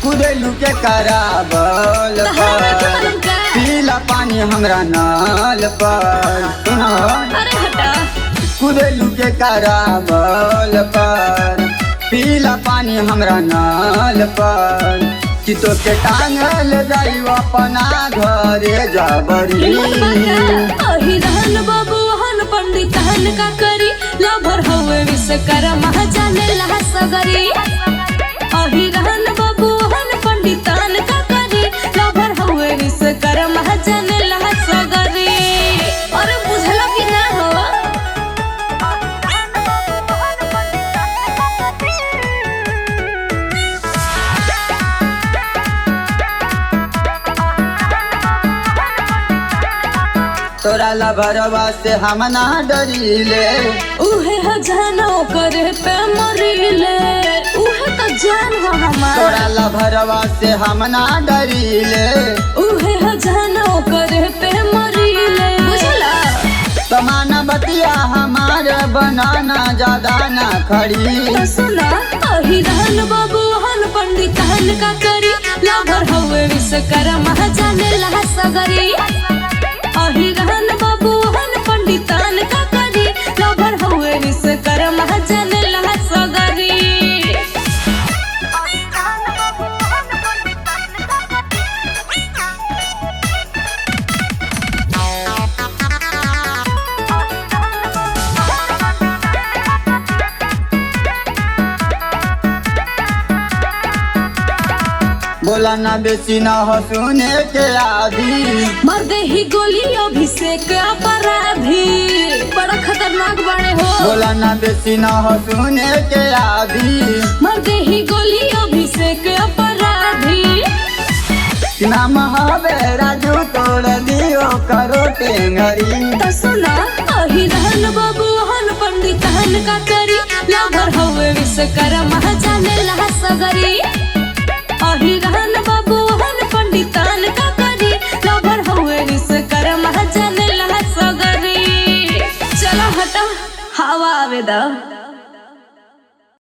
कुदेलू के कराबल पर पीला पानी हमरा नाल पर कुदेलू के कराबल पर पीला पानी हमरा नाल पर चितो के टांगल जाई अपना घरे जबरी बाबू हन पंडित हन का करी लभर हवे विश्वकर्मा जाने ला सगरी अहिरहन बाबू हन पंडितान का करी लभर हवे विश्वकर्मा जाने ला सगरी। अरे बुझला कि ना हो तोरा लभरवा से हम ना डरीले उहे हजानो करे पे मरीले उहे तो जान हो हमार तोरा लभरवा से हम ना डरीले उहे हजानो करे पे मरीले बुझला समाना बतिया हमारे बनाना ज्यादा ना खड़ी तो सुना अहिरहन बाबू हन पंडित हन का करी लभर हवे विश्वकर्मा जाने ला सगरी अहिरहन बाबू हन पंडितान का करी लभर हवे विश्वकर्मा जाने ला सगरी। बोला ना बेची ना हो सुने के आदि मर दे ही गोली अभिषेक अपराधी बड़ा खतरनाक बड़े हो बोला ना बेची ना हो सुने के आदि मर दे ही गोली अभिषेक अपराधी नाम हवे राजू तोड़ दियो करो टेंगरी तो सुना अहिरहन बाबू हन पंडित हन का करी लभर हवे विश्वकर्मा जाने ला सगरी अहिरहन बाबू हन पंडितान का करी लभर हवे विश्वकर्मा जाने ला सगरी। चलो हटा हवा आवे दा।